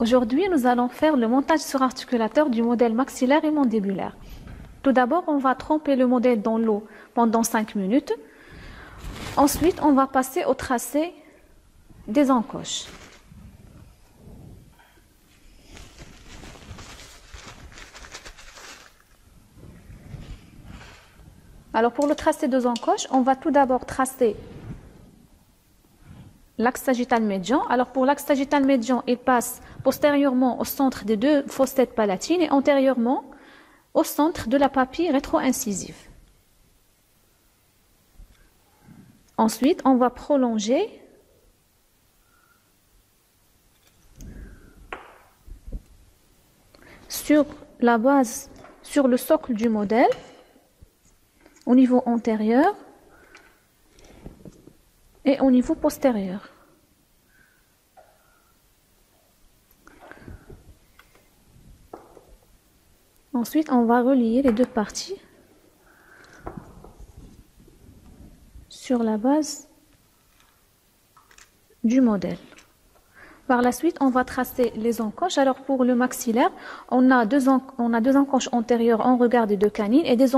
Aujourd'hui, nous allons faire le montage sur articulateur du modèle maxillaire et mandibulaire. Tout d'abord, on va tremper le modèle dans l'eau pendant 5 minutes. Ensuite, on va passer au tracé des encoches. Alors, pour le tracé des encoches, on va tout d'abord tracer l'axe sagittal médian. Alors, pour l'axe sagittal médian, il passe postérieurement au centre des deux fosses têtes palatines et antérieurement au centre de la papille rétro-incisive. Ensuite, on va prolonger sur la base, sur le socle du modèle, au niveau antérieur et au niveau postérieur. Ensuite, on va relier les deux parties sur la base du modèle. Par la suite, on va tracer les encoches. Alors, pour le maxillaire, on a deux encoches antérieures en regard des deux canines et deux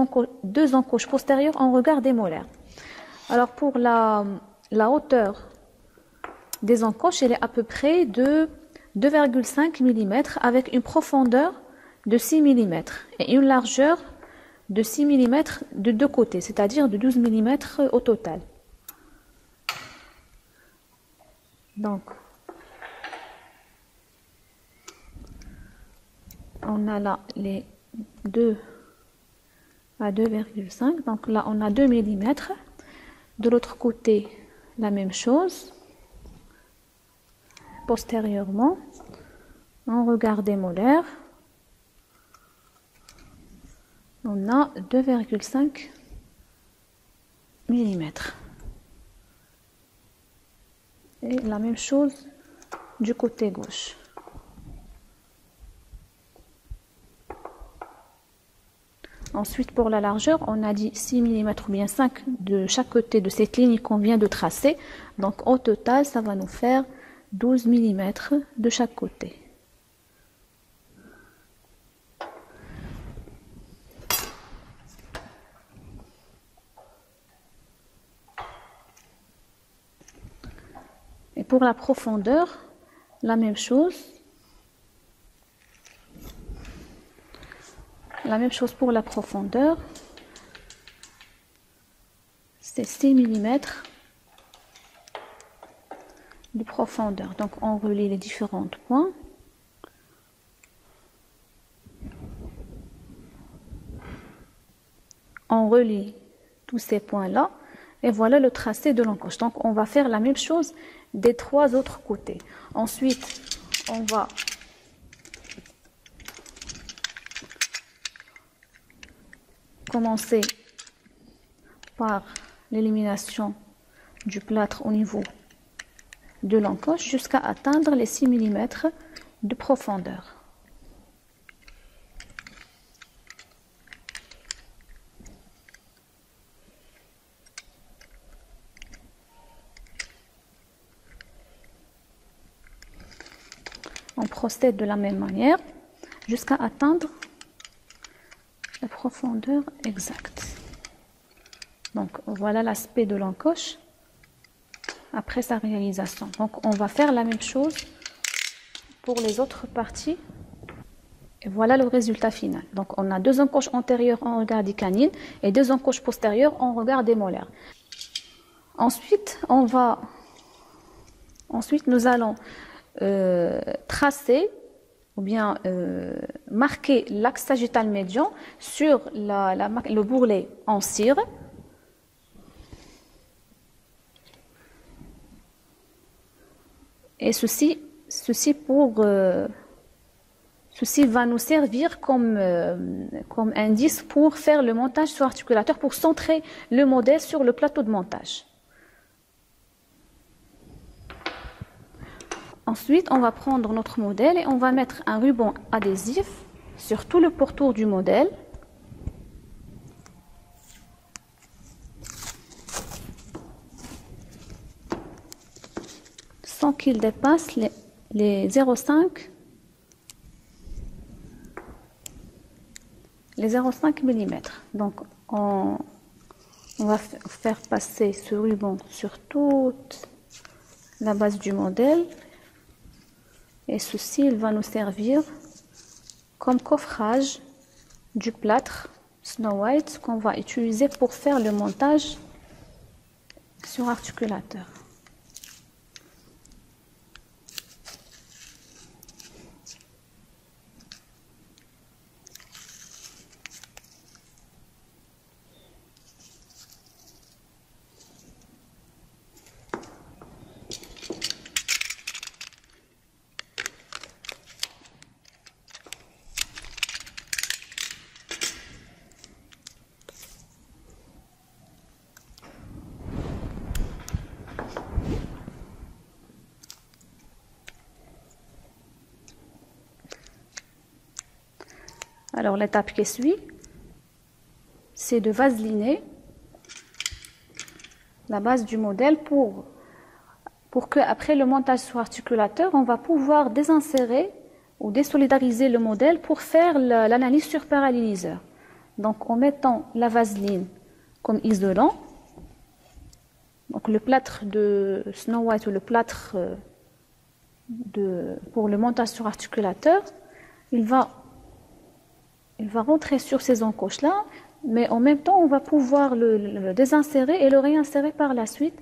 encoches postérieures en regard des molaires. Alors, pour la hauteur des encoches, elle est à peu près de 2,5 mm avec une profondeur de 6 mm et une largeur de 6 mm de deux côtés, c'est-à-dire de 12 mm au total. Donc, on a là les 2 à 2,5. Donc là, on a 2 mm. De l'autre côté, la même chose. Postérieurement, en regard des molaires, on a 2,5 mm. Et la même chose du côté gauche. Ensuite, pour la largeur, on a dit 6 mm ou bien 5 de chaque côté de cette ligne qu'on vient de tracer. Donc, au total, ça va nous faire 12 mm de chaque côté. Et pour la profondeur, la même chose. La même chose pour la profondeur. C'est 6 mm de profondeur. Donc, on relie les différents points. On relie tous ces points-là. Et voilà le tracé de l'encoche. Donc, on va faire la même chose des 3 autres côtés. Ensuite, on va commencer par l'élimination du plâtre au niveau de l'encoche jusqu'à atteindre les 6 mm de profondeur. On procède de la même manière jusqu'à atteindre la profondeur exacte. Donc voilà l'aspect de l'encoche après sa réalisation. Donc on va faire la même chose pour les autres parties. Et voilà le résultat final. Donc on a 2 encoches antérieures en regard des canines et 2 encoches postérieures en regard des molaires. Ensuite, nous allons tracer ou bien marquer l'axe sagittal médian sur le bourrelet en cire. Et ceci va nous servir comme indice pour faire le montage sur articulateur, pour centrer le modèle sur le plateau de montage. Ensuite, on va prendre notre modèle et on va mettre un ruban adhésif sur tout le pourtour du modèle. Sans qu'il dépasse les 0,5 les 0,5 mm. Donc on va faire passer ce ruban sur toute la base du modèle et ceci il va nous servir comme coffrage du plâtre Snow White qu'on va utiliser pour faire le montage sur articulateur. Alors l'étape qui suit, c'est de vaseliner la base du modèle pour que après le montage sur articulateur, on va pouvoir désinsérer ou désolidariser le modèle pour faire l'analyse sur parallélisseur. Donc en mettant la vaseline comme isolant, donc le plâtre de Snow White ou le plâtre pour le montage sur articulateur, il va rentrer sur ces encoches-là, mais en même temps, on va pouvoir le désinsérer et le réinsérer par la suite